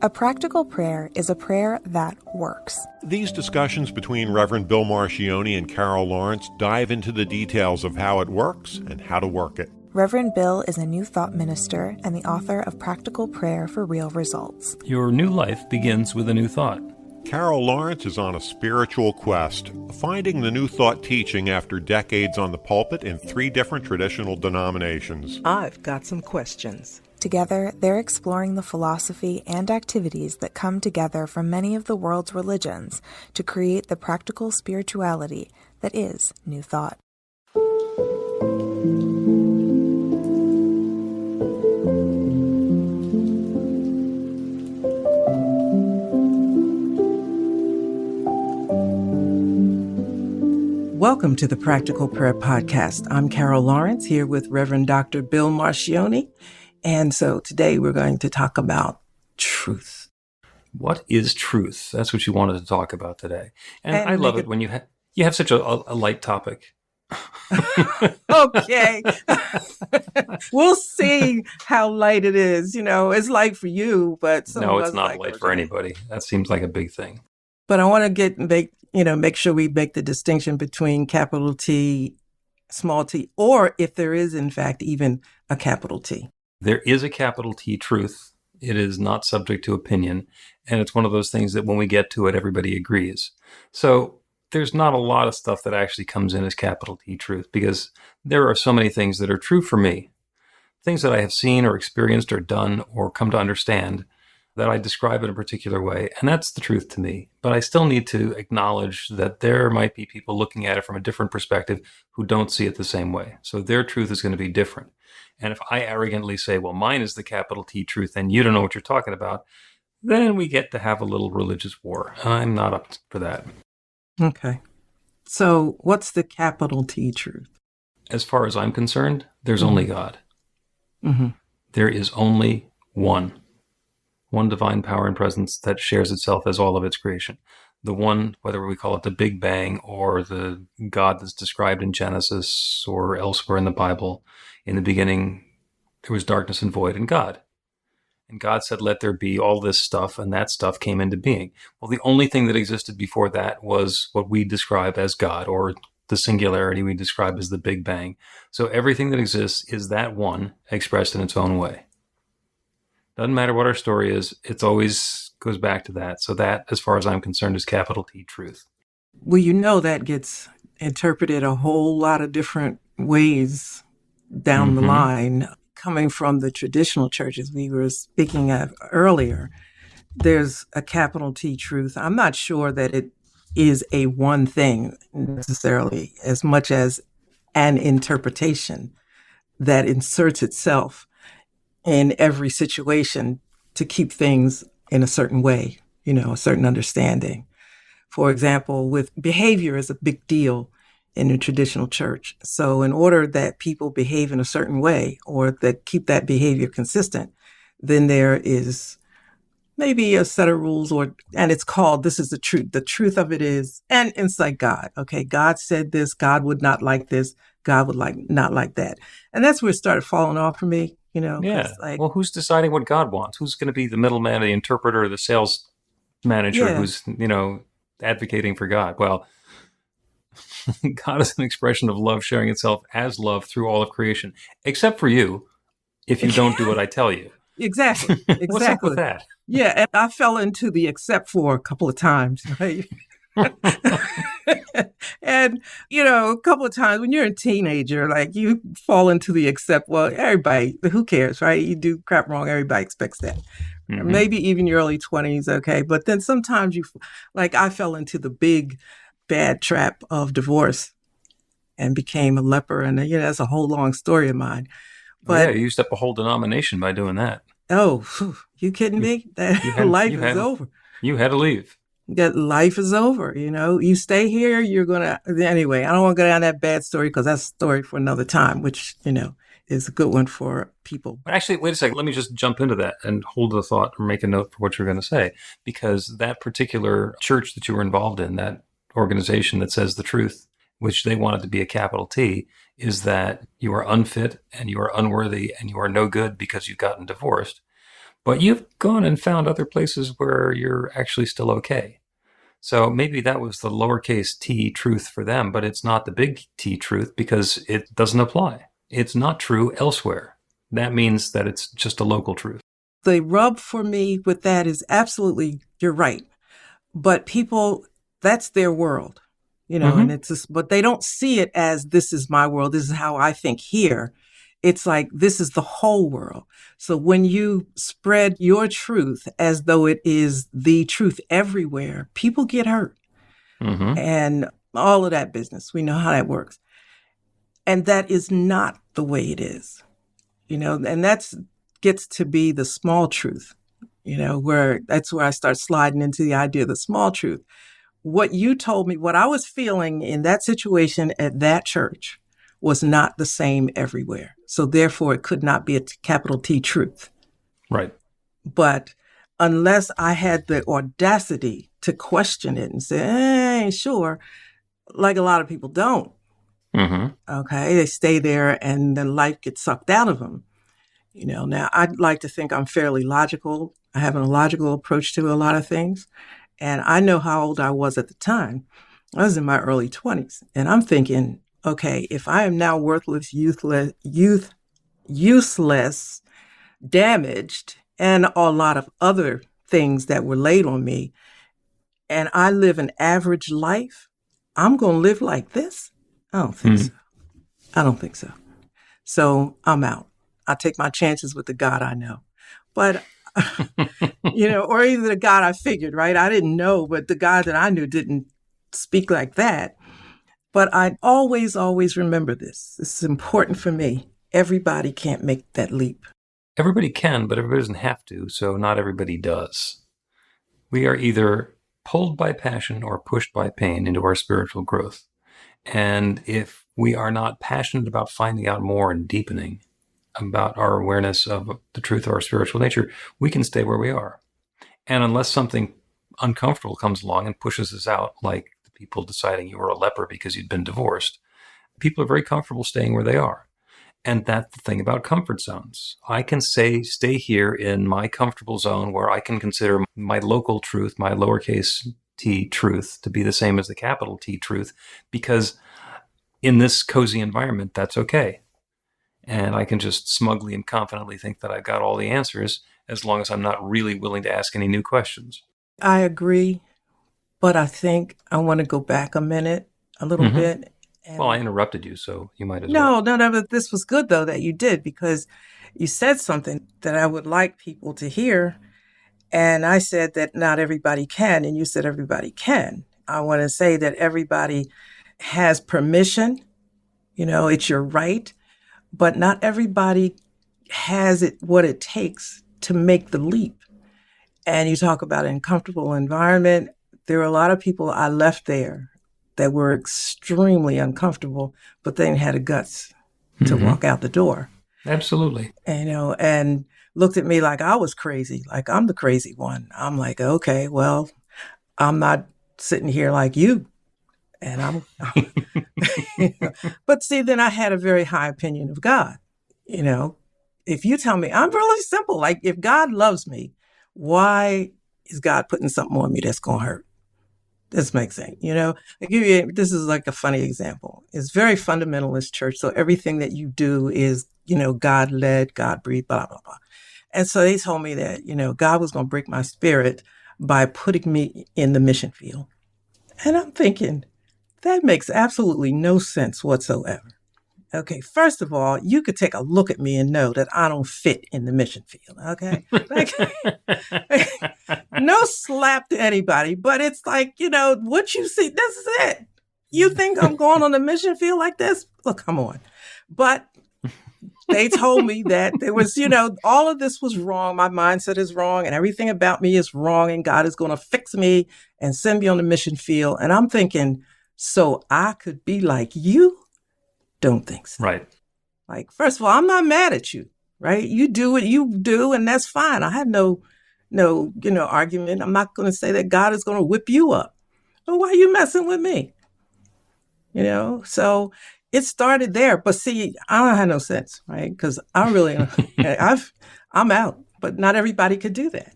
A practical prayer is a prayer that works. These discussions between Reverend Bill Marcioni and Carol Lawrence dive into the details of how it works and how to work it. Reverend Bill is a New Thought minister and the author of Practical Prayer for Real Results. Your new life begins with a new thought. Carol Lawrence is on a spiritual quest, finding the New Thought teaching after decades on the pulpit in 3 different traditional denominations. I've got some questions. Together, they're exploring the philosophy and activities that come together from many of the world's religions to create the practical spirituality that is New Thought. Welcome to the Practical Prayer Podcast. I'm Carol Lawrence here with Reverend Dr. Bill Marcioni. And so today we're going to talk about truth. What is truth? That's what you wanted to talk about today. And I love it when you have such a light topic. Okay. We'll see how light it is. You know, it's light for you, but no, it's not light for anybody. That seems like a big thing. But I want to make sure we make the distinction between capital T, small t, or if there is, in fact, even a capital T. There is a capital T truth. It is not subject to opinion. And it's one of those things that when we get to it, everybody agrees. So there's not a lot of stuff that actually comes in as capital T truth because there are so many things that are true for me. Things that I have seen or experienced or done or come to understand that I describe in a particular way. And that's the truth to me. But I still need to acknowledge that there might be people looking at it from a different perspective who don't see it the same way. So their truth is going to be different. And if I arrogantly say, well, mine is the capital T truth and you don't know what you're talking about, then we get to have a little religious war. I'm not up for that. Okay. So what's the capital T truth? As far as I'm concerned, there's only God. Mm-hmm. There is only one divine power and presence that shares itself as all of its creation. The one, whether we call it the Big Bang or the God that's described in Genesis or elsewhere in the Bible, in the beginning, there was darkness and void and God. And God said, let there be all this stuff, and that stuff came into being. Well, the only thing that existed before that was what we describe as God, or the singularity we describe as the Big Bang. So everything that exists is that one expressed in its own way. Doesn't matter what our story is, it always goes back to that. So that, as far as I'm concerned, is capital T truth. Well, you know that gets interpreted a whole lot of different ways down the line. Coming from the traditional churches we were speaking of earlier, there's a capital T truth. I'm not sure that it is a one thing necessarily, as much as an interpretation that inserts itself in every situation to keep things in a certain way, a certain understanding. For example, with behavior is a big deal in the traditional church. So in order that people behave in a certain way or that keep that behavior consistent, then there is maybe a set of rules and it's called, this is the truth. The truth of it is, and it's like God. Okay, God said this, God would not like this, God would not like that. And that's where it started falling off for me, Yeah. Well, who's deciding what God wants? Who's going to be the middleman, the interpreter, the sales manager who's, advocating for God? Well, God is an expression of love sharing itself as love through all of creation, except for you, if you don't do what I tell you. Exactly. What's up with that? Yeah, and I fell into the except for a couple of times, right? And, a couple of times when you're a teenager, like you fall into the except, well, everybody, who cares, right? You do crap wrong, everybody expects that. Mm-hmm. Maybe even your early 20s, okay? But then sometimes I fell into the big bad trap of divorce and became a leper. And, that's a whole long story of mine. But you used up a whole denomination by doing that. Oh, you kidding me? Life is over. You had to leave. That life is over, You stay here, you're going to... Anyway, I don't want to go down that bad story because that's a story for another time, which, is a good one for people. But actually, wait a second. Let me just jump into that and hold the thought or make a note for what you're going to say. Because that particular church that you were involved in, that organization that says the truth, which they wanted to be a capital T, is that you are unfit and you are unworthy and you are no good because you've gotten divorced. But you've gone and found other places where you're actually still okay. So maybe that was the lowercase t truth for them, but it's not the big T truth because it doesn't apply. It's not true elsewhere. That means that it's just a local truth. The rub for me with that is absolutely, you're right. But people, that's their world, and it's just, but they don't see it as this is my world. This is how I think here. It's like, this is the whole world. So when you spread your truth as though it is the truth everywhere, people get hurt and all of that business. We know how that works. And that is not the way it is, and that's gets to be the small truth, where that's where I start sliding into the idea of the small truth. What you told me, what I was feeling in that situation at that church was not the same everywhere. So therefore, it could not be a capital T truth. Right. But unless I had the audacity to question it and say, I ain't sure, like a lot of people don't. Okay. They stay there and then life gets sucked out of them. Now I'd like to think I'm fairly logical. I have a logical approach to a lot of things. And I know how old I was at the time. I was in my early 20s. And I'm thinking, okay, if I am now worthless, useless, damaged, and a lot of other things that were laid on me, and I live an average life, I'm going to live like this? I don't think so. I don't think so. So I'm out. I take my chances with the God I know. But, or even the God I figured, right? I didn't know, but the God that I knew didn't speak like that. But I always remember this. This is important for me. Everybody can't make that leap. Everybody can, but everybody doesn't have to, so not everybody does. We are either pulled by passion or pushed by pain into our spiritual growth. And if we are not passionate about finding out more and deepening about our awareness of the truth of our spiritual nature, we can stay where we are. And unless something uncomfortable comes along and pushes us out, like the people deciding you were a leper because you'd been divorced, people are very comfortable staying where they are. And that's the thing about comfort zones. I can stay here in my comfortable zone where I can consider my local truth, my lowercase t truth, to be the same as the capital T truth, because in this cozy environment, that's okay. And I can just smugly and confidently think that I've got all the answers as long as I'm not really willing to ask any new questions. I agree, but I think I want to go back a little bit. Well, I interrupted you, so you might as well. No, but this was good, though, that you did, because you said something that I would like people to hear. And I said that not everybody can, and you said everybody can. I want to say that everybody has permission. It's your right. But not everybody has what it takes to make the leap. And you talk about an uncomfortable environment. There are a lot of people I left there that were extremely uncomfortable, but they had the guts to walk out the door. Absolutely. And looked at me like I was crazy, like I'm the crazy one. I'm like, okay, well, I'm not sitting here like you. And but see, then I had a very high opinion of God. If you tell me, I'm really simple. Like, if God loves me, why is God putting something on me that's going to hurt? This makes sense. This is like a funny example. It's very fundamentalist church. So everything that you do is, God led, God breathed, blah, blah, blah. And so they told me that, God was going to break my spirit by putting me in the mission field. And I'm thinking, that makes absolutely no sense whatsoever. Okay, first of all, you could take a look at me and know that I don't fit in the mission field, okay? No slap to anybody, but it's like, what you see, this is it. You think I'm going on the mission field like this? Well, come on. But they told me that there was, all of this was wrong. My mindset is wrong and everything about me is wrong, and God is going to fix me and send me on the mission field. And I'm thinking, so I could be like you? Don't think so. Right. Like, first of all, I'm not mad at you, right? You do what you do, and that's fine. I have no argument. I'm not going to say that God is going to whip you up. But why are you messing with me? So it started there. But see, I don't have no sense, right? Because I really, I'm out. but not everybody could do that.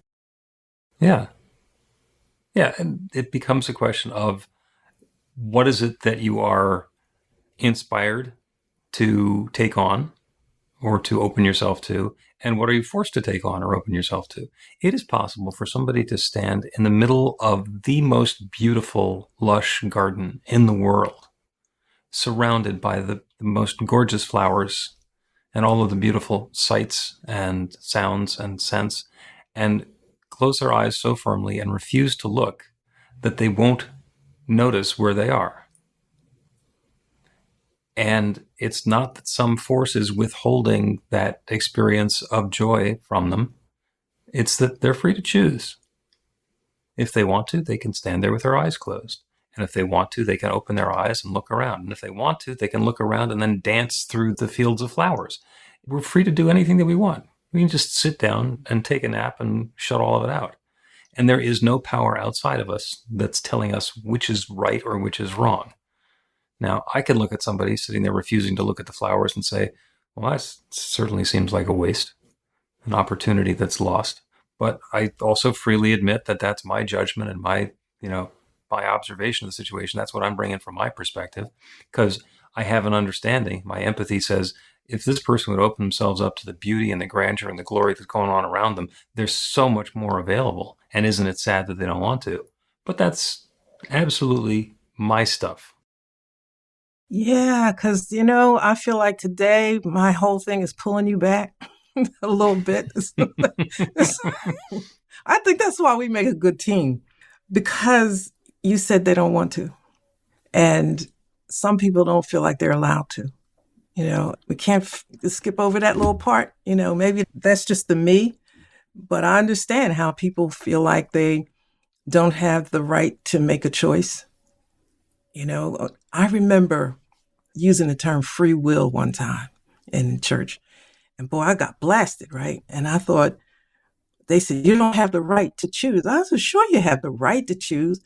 Yeah. Yeah. And it becomes a question of what is it that you are inspired to take on or to open yourself to, and what are you forced to take on or open yourself to? It is possible for somebody to stand in the middle of the most beautiful, lush garden in the world, surrounded by the most gorgeous flowers and all of the beautiful sights and sounds and scents, and close their eyes so firmly and refuse to look that they won't notice where they are. And it's not that some force is withholding that experience of joy from them. It's that they're free to choose. If they want to, they can stand there with their eyes closed. And if they want to, they can open their eyes and look around. And if they want to, they can look around and then dance through the fields of flowers. We're free to do anything that we want. We can just sit down and take a nap and shut all of it out. And there is no power outside of us that's telling us which is right or which is wrong. Now, I can look at somebody sitting there refusing to look at the flowers and say, well, that certainly seems like a waste, an opportunity that's lost. But I also freely admit that that's my judgment and my observation of the situation. That's what I'm bringing from my perspective, because I have an understanding. My empathy says, if this person would open themselves up to the beauty and the grandeur and the glory that's going on around them, there's so much more available. And isn't it sad that they don't want to? But that's absolutely my stuff. Yeah, because, I feel like today my whole thing is pulling you back a little bit. I think that's why we make a good team, because you said they don't want to. And some people don't feel like they're allowed to. We can't skip over that little part. Maybe that's just the me, but I understand how people feel like they don't have the right to make a choice. I remember using the term free will one time in church, and boy, I got blasted, right? And I thought, they said, you don't have the right to choose. I said, sure, you have the right to choose.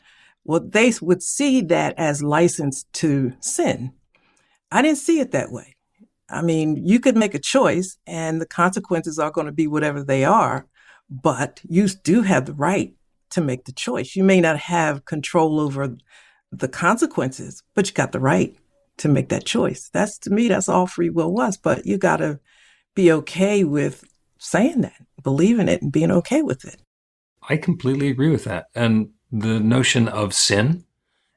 Well, they would see that as license to sin. I didn't see it that way. I mean, you could make a choice and the consequences are going to be whatever they are, but you do have the right to make the choice. You may not have control over the consequences, but you got the right to make that choice. To me, that's all free will was. But you got to be okay with saying that, believing it, and being okay with it. I completely agree with that. And the notion of sin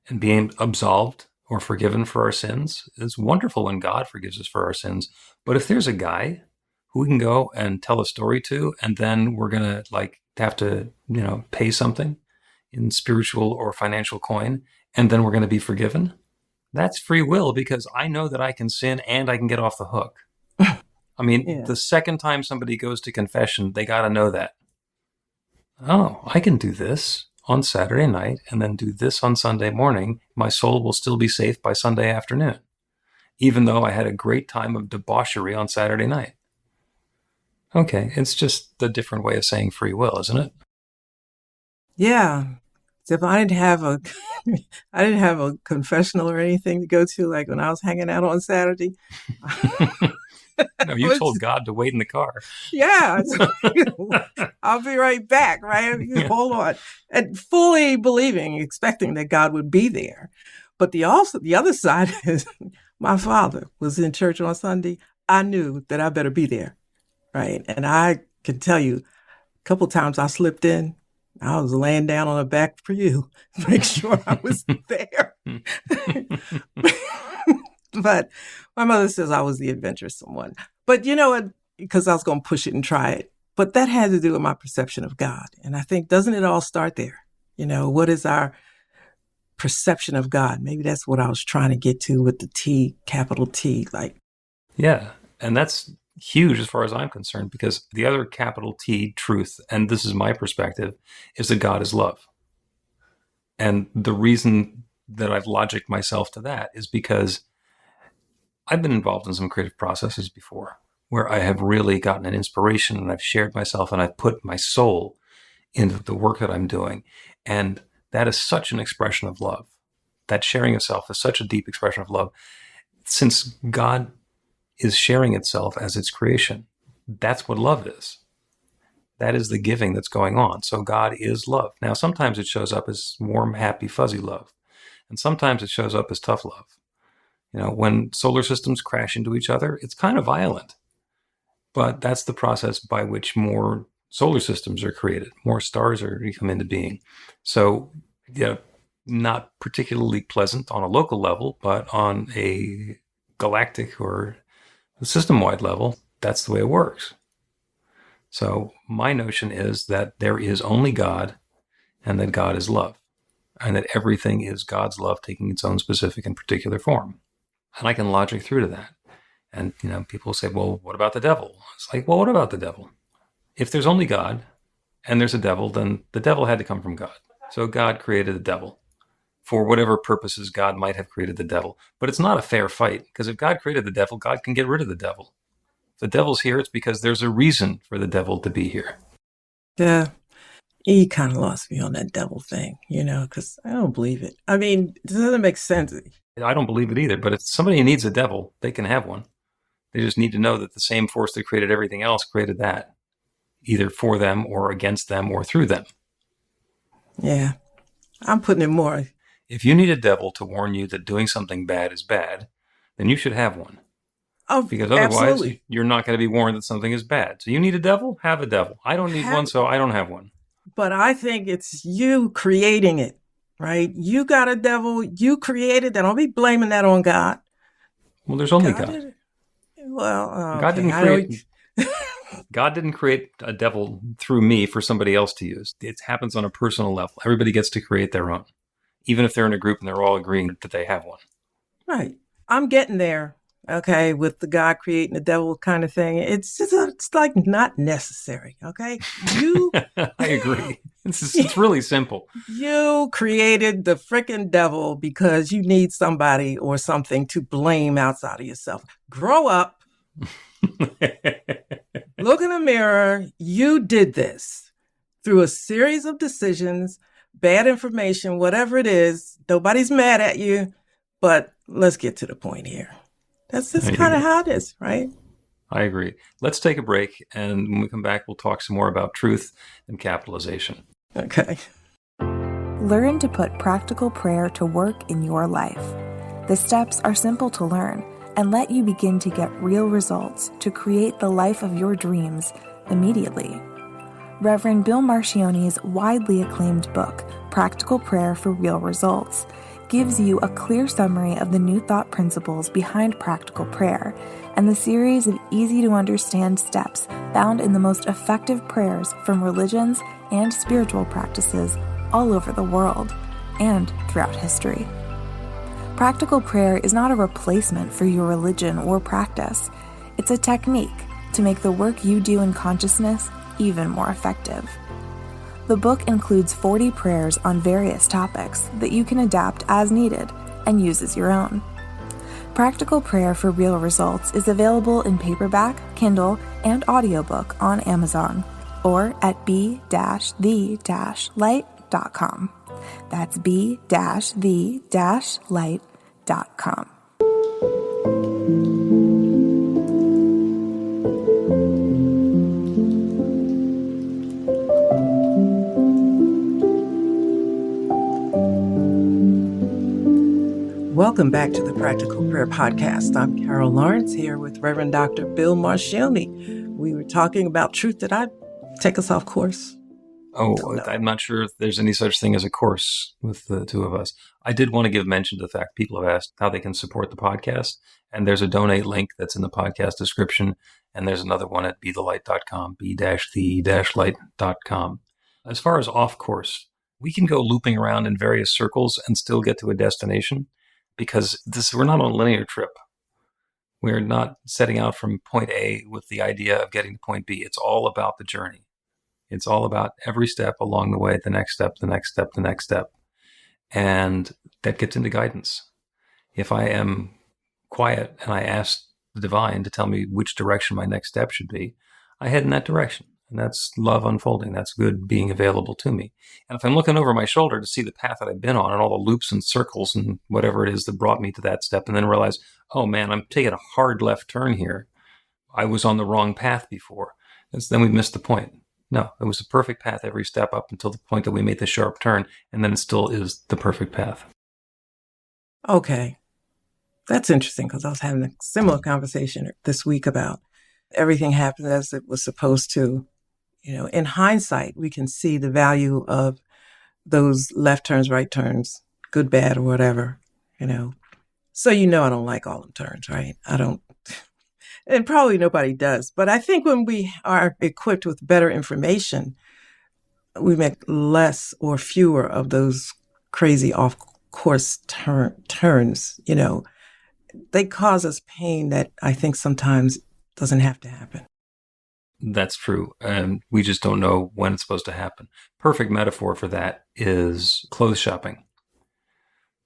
and being absolved or forgiven for our sins is wonderful when God forgives us for our sins. But if there's a guy who we can go and tell a story to, and then we're going to have to, pay something in spiritual or financial coin, and then we're going to be forgiven, that's free will, because I know that I can sin and I can get off the hook. I mean, yeah. The second time somebody goes to confession, they got to know that. Oh, I can do this on Saturday night and then do this on Sunday morning. My soul will still be safe by Sunday afternoon, even though I had a great time of debauchery on Saturday night. Okay, it's just a different way of saying free will, isn't it? Yeah. So if I didn't have a confessional or anything to go to, like when I was hanging out on Saturday. No, you told God to wait in the car. Yeah. I'll be right back, right? Hold on. And fully believing, expecting that God would be there. But the other side is my father was in church on Sunday. I knew that I better be there, right? And I can tell you, a couple of times I slipped in. I was laying down on the back for you to make sure I was there. But my mother says I was the adventuresome one. But you know what? Because I was going to push it and try it. But that had to do with my perception of God. And I think, doesn't it all start there? What is our perception of God? Maybe that's what I was trying to get to with the T, capital T. Yeah. And that's huge as far as I'm concerned, because the other capital T truth, and this is my perspective, is that God is love. And the reason that I've logicked myself to that is because I've been involved in some creative processes before where I have really gotten an inspiration and I've shared myself and I've put my soul into the work that I'm doing. And that is such an expression of love. That sharing of self is such a deep expression of love. Since God is sharing itself as its creation, that's what love is. That is the giving that's going on. So God is love. Now, sometimes it shows up as warm, happy, fuzzy love. And sometimes it shows up as tough love. When solar systems crash into each other, it's kind of violent. But that's the process by which more solar systems are created, more stars come into being. So, not particularly pleasant on a local level, but on a galactic or system-wide level, that's the way it works. So my notion is that there is only God and that God is love, and that everything is God's love taking its own specific and particular form. And I can logic through to that. And, people say, well, what about the devil? It's like, well, what about the devil? If there's only God and there's a devil, then the devil had to come from God. So God created the devil for whatever purposes God might have created the devil. But it's not a fair fight, because if God created the devil, God can get rid of the devil. If the devil's here, it's because there's a reason for the devil to be here. Yeah. He kind of lost me on that devil thing, because I don't believe it. I mean, it doesn't make sense. I don't believe it either, but if somebody needs a devil, they can have one. They just need to know that the same force that created everything else created that, either for them or against them or through them. Yeah. I'm putting it more. If you need a devil to warn you that doing something bad is bad, then you should have one. Oh, because otherwise absolutely. You're not going to be warned that something is bad. So you need a devil? Have a devil. I don't need one, so I don't have one. But I think it's you creating it, right? You got a devil, you created that. Don't be blaming that on God. Well, there's only God. Well, okay. God didn't create a devil through me for somebody else to use. It happens on a personal level. Everybody gets to create their own, even if they're in a group and they're all agreeing that they have one. Right. I'm getting there. Okay, with the God creating the devil kind of thing. It's just, it's like not necessary. Okay. I agree. It's really simple. You created the freaking devil because you need somebody or something to blame outside of yourself. Grow up. Look in the mirror. You did this through a series of decisions, bad information, whatever it is. Nobody's mad at you, but let's get to the point here. That's just kind of how it is, right? I agree. Let's take a break, and when we come back, we'll talk some more about truth and capitalization. Okay. Learn to put practical prayer to work in your life. The steps are simple to learn and let you begin to get real results to create the life of your dreams immediately. Reverend Bill Marcione's widely acclaimed book, Practical Prayer for Real Results, gives you a clear summary of the new thought principles behind practical prayer and the series of easy-to-understand steps found in the most effective prayers from religions and spiritual practices all over the world and throughout history. Practical prayer is not a replacement for your religion or practice. It's a technique to make the work you do in consciousness even more effective. The book includes 40 prayers on various topics that you can adapt as needed and use as your own. Practical Prayer for Real Results is available in paperback, Kindle, and audiobook on Amazon or at b-the-light.com. That's b-the-light.com. Welcome back to the Practical Prayer Podcast. I'm Carol Lawrence here with Reverend Dr. Bill Marcione. We were talking about truth. Did I take us off course? Oh, I'm not sure if there's any such thing as a course with the two of us. I did want to give mention to the fact people have asked how they can support the podcast. And there's a donate link that's in the podcast description. And there's another one at bethelight.com, b-the-light.com. As far as off course, we can go looping around in various circles and still get to a destination because we're not on a linear trip. We're not setting out from point A with the idea of getting to point B. It's all about the journey. It's all about every step along the way, the next step, the next step, the next step. And that gets into guidance. If I am quiet and I ask the divine to tell me which direction my next step should be, I head in that direction. And that's love unfolding. That's good being available to me. And if I'm looking over my shoulder to see the path that I've been on and all the loops and circles and whatever it is that brought me to that step, and then realize, oh man, I'm taking a hard left turn here. I was on the wrong path before. Then we've missed the point. No, it was a perfect path every step up until the point that we made the sharp turn, and then it still is the perfect path. Okay. That's interesting because I was having a similar conversation this week about everything happened as it was supposed to. In hindsight, we can see the value of those left turns, right turns, good, bad, or whatever, So I don't like all them turns, right? I don't, and probably nobody does. But I think when we are equipped with better information, we make less or fewer of those crazy off-course turns, They cause us pain that I think sometimes doesn't have to happen. That's true. And we just don't know when it's supposed to happen. Perfect metaphor for that is clothes shopping.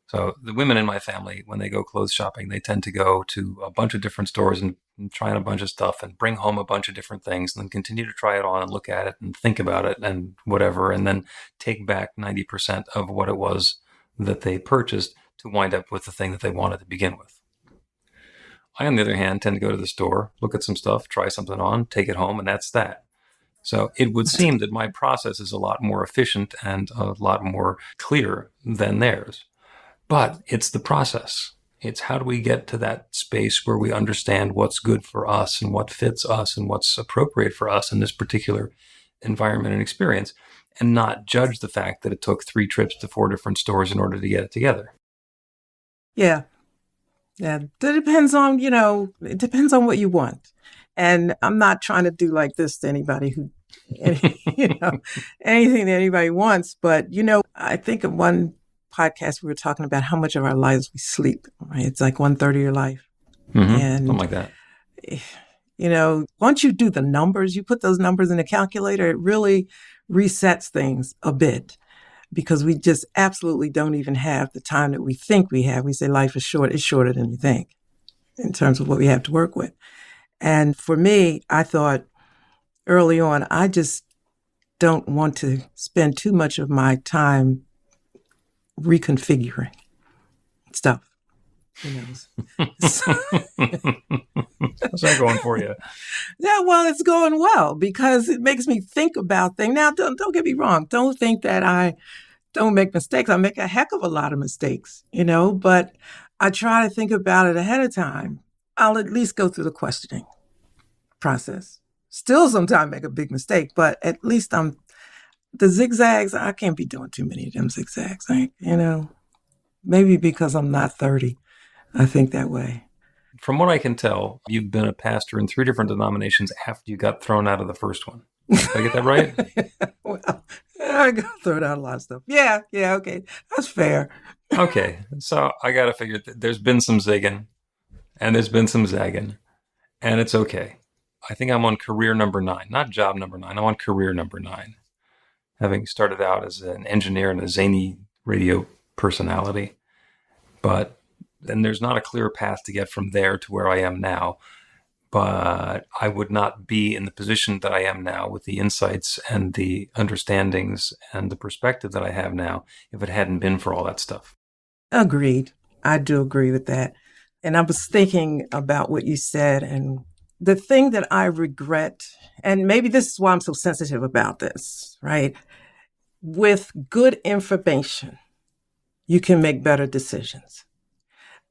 So the women in my family, when they go clothes shopping, they tend to go to a bunch of different stores and try on a bunch of stuff and bring home a bunch of different things and then continue to try it on and look at it and think about it and whatever, and then take back 90% of what it was that they purchased to wind up with the thing that they wanted to begin with. I, on the other hand, tend to go to the store, look at some stuff, try something on, take it home, and that's that. So it would seem that my process is a lot more efficient and a lot more clear than theirs. But it's the process. It's how do we get to that space where we understand what's good for us and what fits us and what's appropriate for us in this particular environment and experience, and not judge the fact that it took 3 trips to 4 different stores in order to get it together. Yeah. Yeah. It depends on, it depends on what you want. And I'm not trying to do like this to anybody who, anything that anybody wants. But, I think of one podcast, we were talking about how much of our lives we sleep, right? It's like 1/3 of your life. Mm-hmm. And, something like that. Once you do the numbers, you put those numbers in a calculator, it really resets things a bit because we just absolutely don't even have the time that we think we have. We say life is short. It's shorter than you think in terms of what we have to work with. And for me, I thought early on, I just don't want to spend too much of my time reconfiguring stuff. How's that going for you? Yeah, well, it's going well because it makes me think about things. Now, don't get me wrong. Don't think that I don't make mistakes. I make a heck of a lot of mistakes, but I try to think about it ahead of time. I'll at least go through the questioning process. Still sometimes make a big mistake, but at least the zigzags, I can't be doing too many of them zigzags. Maybe because I'm not 30. I think that way. From what I can tell, you've been a pastor in 3 different denominations after you got thrown out of the first one. Did I get that right? Well, I got thrown out a lot of stuff. Yeah, okay. That's fair. Okay, so I got to figure there's been some zigging and there's been some zagging, and it's okay. I think I'm on career number 9, not job number 9. I'm on career number 9, having started out as an engineer and a zany radio personality. But then there's not a clear path to get from there to where I am now. But I would not be in the position that I am now with the insights and the understandings and the perspective that I have now if it hadn't been for all that stuff. Agreed. I do agree with that. And I was thinking about what you said, and the thing that I regret, and maybe this is why I'm so sensitive about this, right? With good information, you can make better decisions.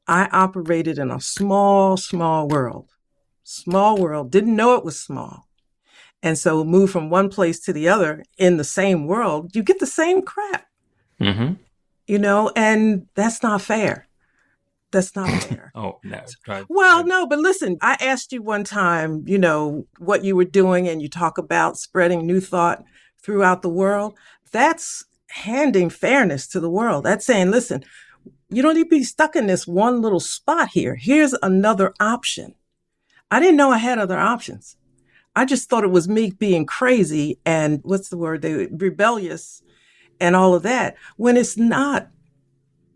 I operated in a small world. Small world, didn't know it was small. And so move from one place to the other in the same world, you get the same crap. Mm-hmm. And that's not fair. That's not fair. Oh, no. Well, no, but listen, I asked you one time, what you were doing, and you talk about spreading new thought throughout the world. That's handing fairness to the world. That's saying, listen, you don't need to be stuck in this one little spot here. Here's another option. I didn't know I had other options. I just thought it was me being crazy and rebellious and all of that, when it's not.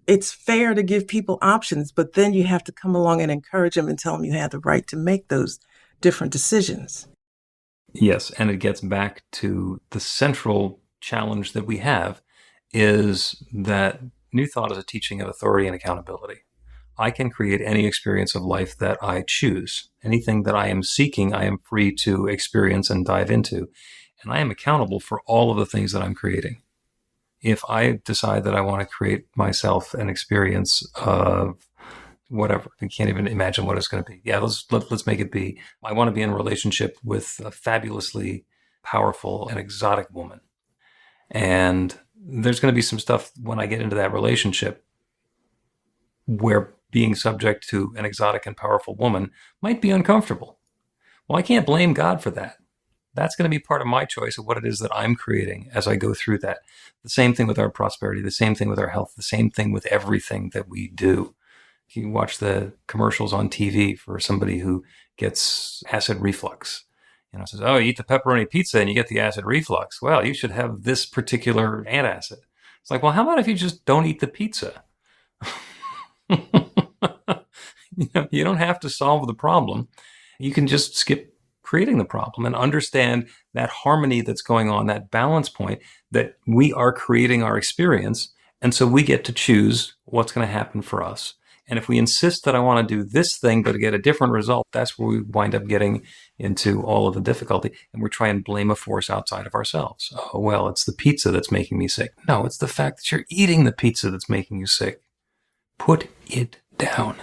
It's fair to give people options, but then you have to come along and encourage them and tell them you have the right to make those different decisions. Yes, and it gets back to the central challenge that we have is that New Thought is a teaching of authority and accountability. I can create any experience of life that I choose. Anything that I am seeking, I am free to experience and dive into. and I am accountable for all of the things that I'm creating. If I decide that I want to create myself an experience of whatever, I can't even imagine what it's going to be. Yeah, let's make it be. I want to be in a relationship with a fabulously powerful and exotic woman. And there's going to be some stuff when I get into that relationship where being subject to an exotic and powerful woman might be uncomfortable. Well, I can't blame God for that. That's going to be part of my choice of what it is that I'm creating as I go through that. The same thing with our prosperity, the same thing with our health, the same thing with everything that we do. You watch the commercials on TV for somebody who gets acid reflux. Says, oh, you eat the pepperoni pizza and you get the acid reflux. Well, you should have this particular antacid. It's like, well, how about if you just don't eat the pizza? You don't have to solve the problem. You can just skip creating the problem and understand that harmony that's going on, that balance point, that we are creating our experience. And so we get to choose what's going to happen for us. And if we insist that I want to do this thing, but to get a different result, that's where we wind up getting into all of the difficulty. And we're trying to blame a force outside of ourselves. Oh, well, it's the pizza that's making me sick. No, it's the fact that you're eating the pizza that's making you sick. Put it down.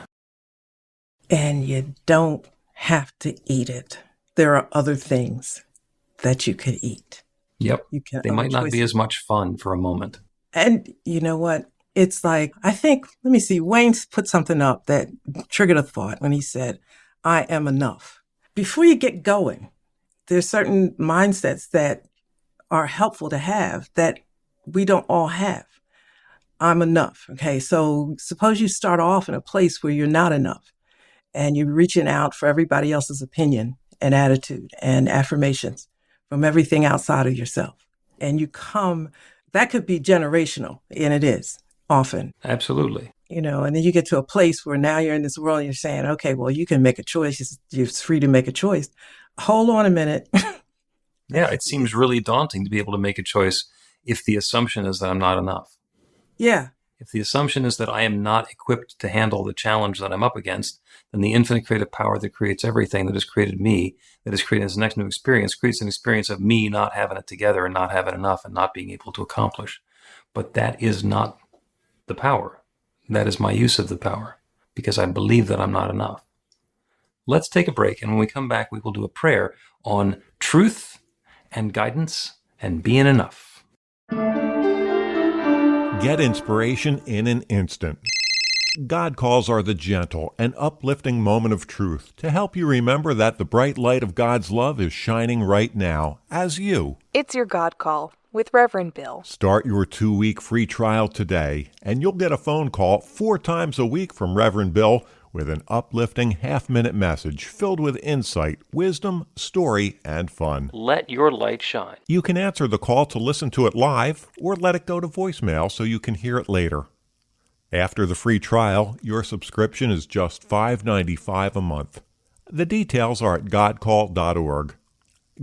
And you don't have to eat it. There are other things that you could eat. Yep. They might not be as much fun for a moment. And you know what? It's like, Wayne put something up that triggered a thought when he said, I am enough. Before you get going, there's certain mindsets that are helpful to have that we don't all have. I'm enough. Okay. So suppose you start off in a place where you're not enough and you're reaching out for everybody else's opinion and attitude and affirmations from everything outside of yourself. And that could be generational, and it is. Often. Absolutely. And then you get to a place where now you're in this world and you're saying, okay, well, you can make a choice. You're free to make a choice. Hold on a minute. Yeah, it seems really daunting to be able to make a choice if the assumption is that I'm not enough. Yeah. If the assumption is that I am not equipped to handle the challenge that I'm up against, then the infinite creative power that creates everything, that has created me, that has created this next new experience, creates an experience of me not having it together and not having enough and not being able to accomplish. But that is not the power. That is my use of the power because I believe that I'm not enough. Let's take a break. And when we come back, we will do a prayer on truth and guidance and being enough. Get inspiration in an instant. God calls are the gentle and uplifting moment of truth to help you remember that the bright light of God's love is shining right now as you. It's your God Call with Reverend Bill. Start your 2-week free trial today, and you'll get a phone call 4 times a week from Reverend Bill with an uplifting half-minute message filled with insight, wisdom, story, and fun. Let your light shine. You can answer the call to listen to it live or let it go to voicemail so you can hear it later. After the free trial, your subscription is just $5.95 a month. The details are at godcall.org.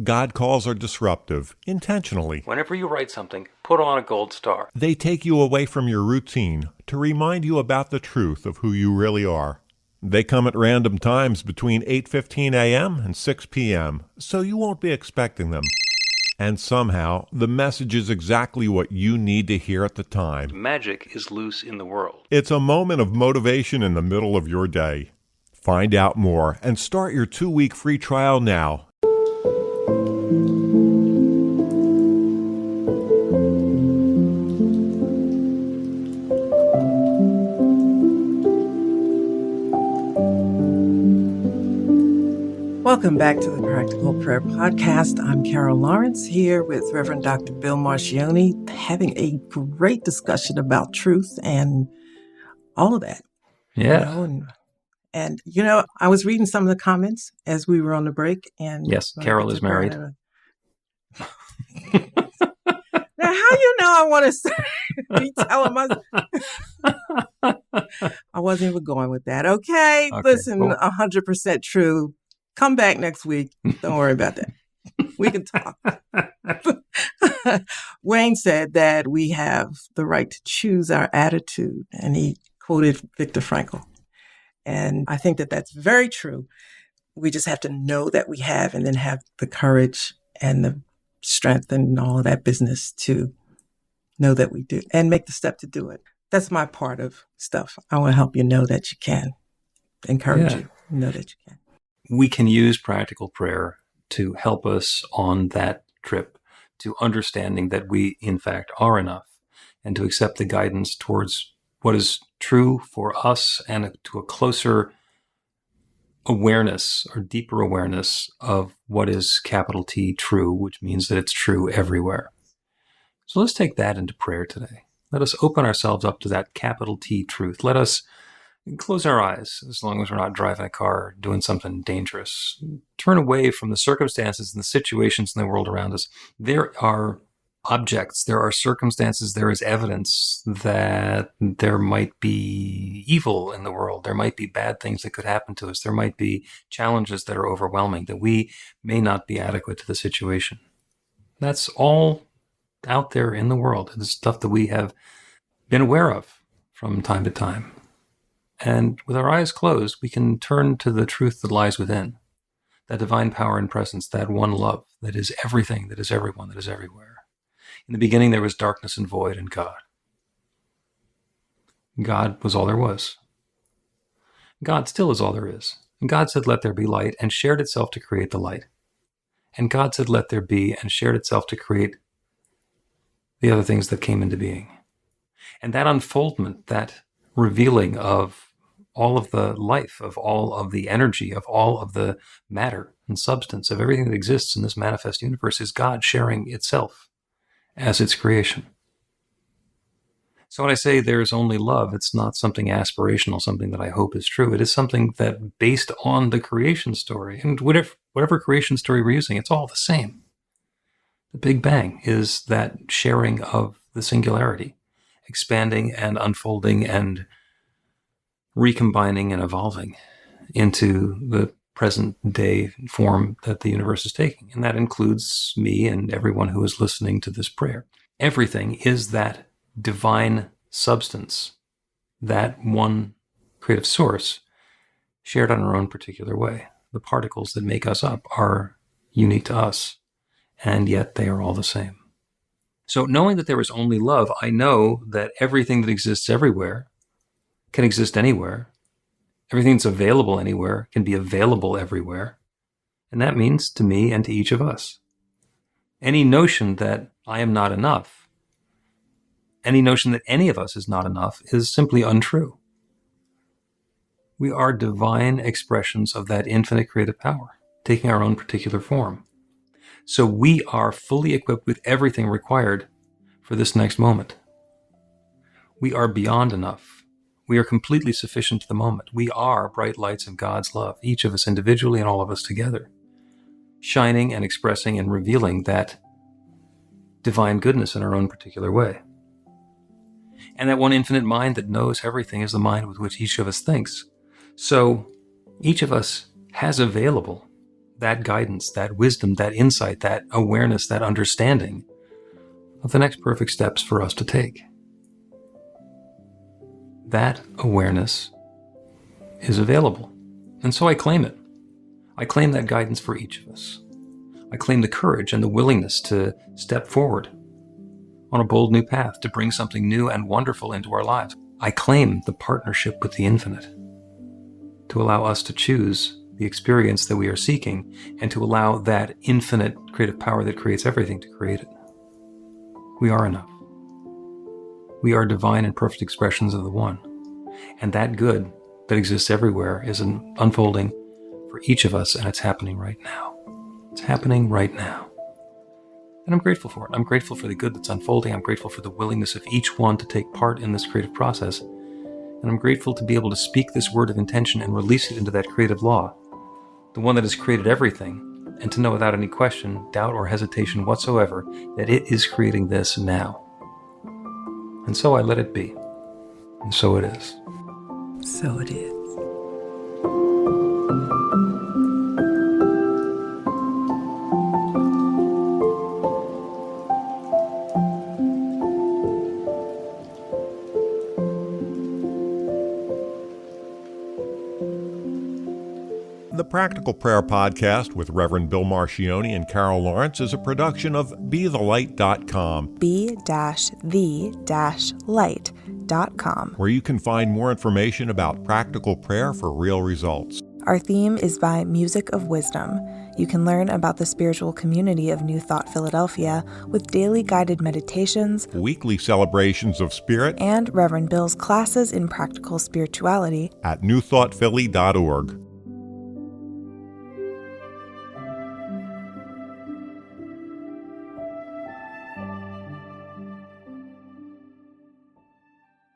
God calls are disruptive, intentionally. Whenever you write something, put on a gold star. They take you away from your routine to remind you about the truth of who you really are. They come at random times between 8:15 a.m. and 6 p.m., so you won't be expecting them. And somehow, the message is exactly what you need to hear at the time. Magic is loose in the world. It's a moment of motivation in the middle of your day. Find out more and start your 2-week free trial now. Welcome back to the Practical Prayer Podcast. I'm Carol Lawrence here with Reverend Dr. Bill Marcioni, having a great discussion about truth and all of that. Yeah. And I was reading some of the comments as we were on the break. And yes, Carol is married. Now, how I want to be telling my... I wasn't even going with that. Okay, listen, cool. 100% true. Come back next week. Don't worry about that. We can talk. Wayne said that we have the right to choose our attitude, and he quoted Viktor Frankl. And I think that that's very true. We just have to know that we have, and then have the courage and the strength and all of that business to know that we do and make the step to do it. That's my part of stuff. I want to help you know that you can, encourage you know that you can. We can use practical prayer to help us on that trip to understanding that we, in fact, are enough, and to accept the guidance towards what is true for us and to a closer awareness or deeper awareness of what is capital T true, which means that it's true everywhere. So let's take that into prayer today. Let us open ourselves up to that capital T truth. Let us close our eyes, as long as we're not driving a car or doing something dangerous. Turn away from the circumstances and the situations in the world around us. There are objects, there are circumstances, there is evidence that there might be evil in the world. There might be bad things that could happen to us. There might be challenges that are overwhelming, that we may not be adequate to the situation. That's all out there in the world. It's stuff that we have been aware of from time to time. And with our eyes closed, we can turn to the truth that lies within, that divine power and presence, that one love that is everything, that is everyone, that is everywhere. In the beginning, there was darkness and void and God. God was all there was. God still is all there is. And God said, let there be light, and shared itself to create the light. And God said, let there be, and shared itself to create the other things that came into being. And that unfoldment, that revealing of all of the life, of all of the energy, of all of the matter and substance, of everything that exists in this manifest universe, is God sharing itself as its creation. So when I say there's only love, it's not something aspirational, something that I hope is true. It is something that, based on the creation story, and whatever creation story we're using, it's all the same. The Big Bang is that sharing of the singularity, expanding and unfolding and recombining and evolving into the present day form that the universe is taking. And that includes me and everyone who is listening to this prayer. Everything is that divine substance, that one creative source, shared on our own particular way. The particles that make us up are unique to us, and yet they are all the same. So knowing that there is only love, I know that everything that exists everywhere can exist anywhere. Everything that's available anywhere can be available everywhere. And that means to me and to each of us. Any notion that I am not enough, any notion that any of us is not enough, is simply untrue. We are divine expressions of that infinite creative power, taking our own particular form. So we are fully equipped with everything required for this next moment. We are beyond enough. We are completely sufficient to the moment. We are bright lights of God's love, each of us individually and all of us together, shining and expressing and revealing that divine goodness in our own particular way. And that one infinite mind that knows everything is the mind with which each of us thinks. So each of us has available that guidance, that wisdom, that insight, that awareness, that understanding of the next perfect steps for us to take. That awareness is available. And so I claim it. I claim that guidance for each of us. I claim the courage and the willingness to step forward on a bold new path, to bring something new and wonderful into our lives. I claim the partnership with the infinite, to allow us to choose the experience that we are seeking, and to allow that infinite creative power that creates everything to create it. We are enough. We are divine and perfect expressions of the One. And that good that exists everywhere is unfolding for each of us, and it's happening right now. It's happening right now. And I'm grateful for it. I'm grateful for the good that's unfolding. I'm grateful for the willingness of each one to take part in this creative process. And I'm grateful to be able to speak this word of intention and release it into that creative law, the one that has created everything, and to know without any question, doubt, or hesitation whatsoever that it is creating this now. And so I let it be. And so it is. So it is. The Practical Prayer Podcast with Reverend Bill Marcioni and Carol Lawrence is a production of BeTheLight.com, be-the-light.com, where you can find more information about practical prayer for real results. Our theme is by Music of Wisdom. You can learn about the spiritual community of New Thought Philadelphia with daily guided meditations, Weekly celebrations of spirit, and Reverend Bill's classes in practical spirituality at newthoughtphilly.org.